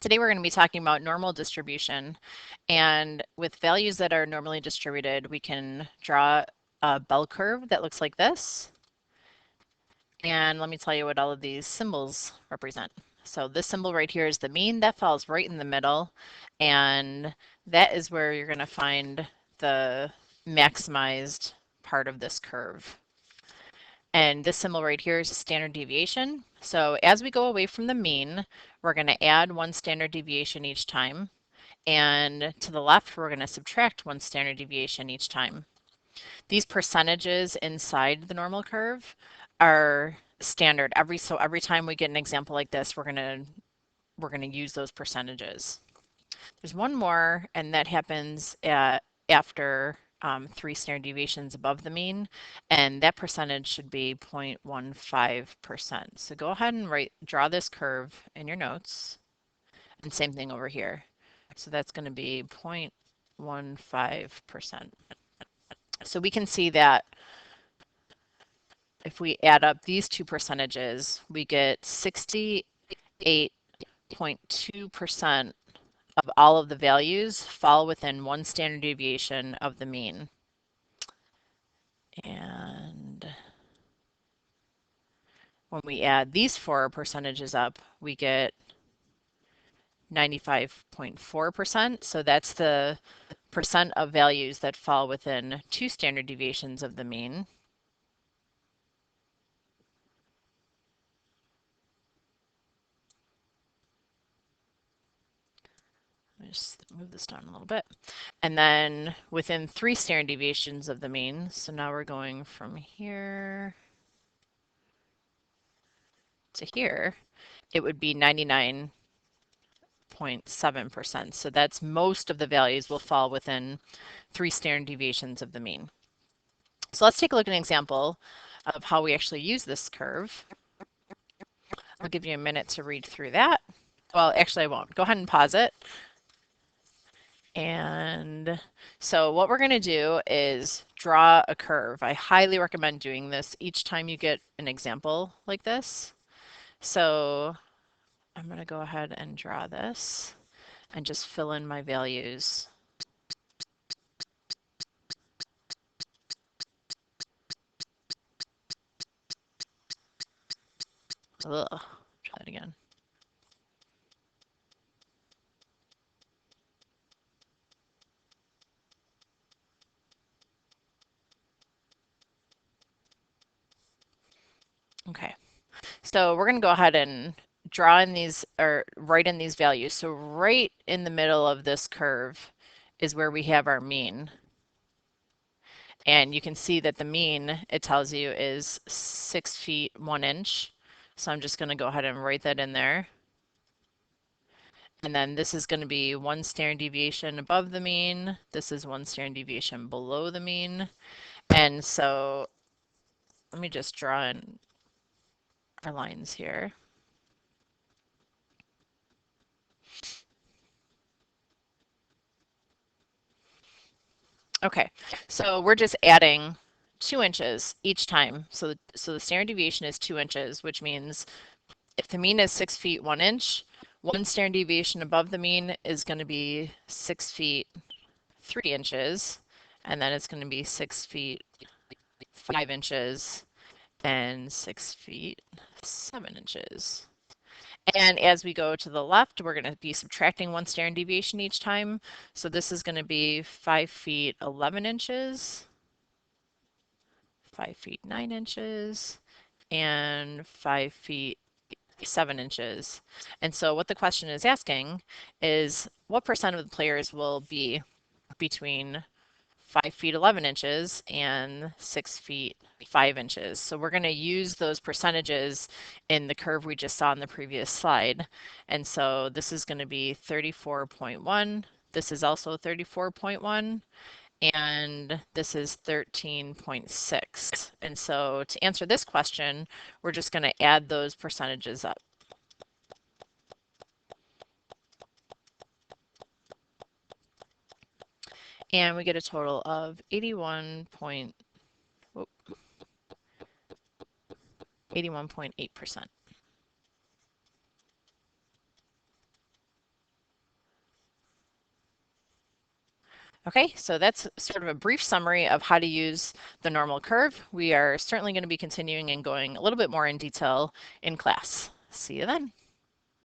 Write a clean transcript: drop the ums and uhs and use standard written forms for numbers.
Today we're going to be talking about normal distribution, and with values that are normally distributed, we can draw a bell curve that looks like this. And let me tell you what all of these symbols represent. So this symbol right here is the mean. That falls right in the middle, and that is where you're going to find the maximized part of this curve. And this symbol right here is a standard deviation. So as we go away from the mean, we're going to add one standard deviation each time. And to the left, we're going to subtract one standard deviation each time. These percentages inside the normal curve are standard. So every time we get an example like this, we're going to use those percentages. There's one more, and that happens after 3 standard deviations above the mean, and that percentage should be 0.15%. So go ahead and draw this curve in your notes, and same thing over here. So that's going to be 0.15%. So we can see that if we add up these two percentages, we get 68.2% of all of the values fall within one standard deviation of the mean. And when we add these four percentages up, we get 95.4%. So that's the percent of values that fall within 2 standard deviations of the mean. Let me just move this down a little bit. And then within 3 standard deviations of the mean, so now we're going from here to here, it would be 99.7%. So that's most of the values will fall within 3 standard deviations of the mean. So let's take a look at an example of how we actually use this curve. I'll give you a minute to read through that. Well, actually I won't. Go ahead and pause it. And so what we're going to do is draw a curve. I highly recommend doing this each time you get an example like this. So I'm going to go ahead and draw this and just fill in my values. Ugh, try that again. Okay, so we're going to go ahead and draw in these, or write in these values. So right in the middle of this curve is where we have our mean. And you can see that the mean, it tells you, is 6 feet 1 inch. So I'm just going to go ahead and write that in there. And then this is going to be 1 standard deviation above the mean. This is 1 standard deviation below the mean. And so let me just draw in our lines here. Okay, so we're just adding 2 inches each time. So the standard deviation is 2 inches, which means if the mean is 6 feet 1 inch, 1 standard deviation above the mean is going to be 6 feet 3 inches, and then it's going to be 6 feet 5 inches and 6 feet 7 inches. And as we go to the left, we're going to be subtracting 1 standard deviation each time. So this is going to be 5 feet 11 inches, 5 feet 9 inches, and 5 feet 7 inches. And so what the question is asking is what percent of the players will be between 5 feet 11 inches and 6 feet 5 inches. So we're going to use those percentages in the curve we just saw in the previous slide. And so this is going to be 34.1. This is also 34.1. And this is 13.6. And so to answer this question, we're just going to add those percentages up. And we get a total of 81.8%. Okay, so that's sort of a brief summary of how to use the normal curve. We are certainly going to be continuing and going a little bit more in detail in class. See you then.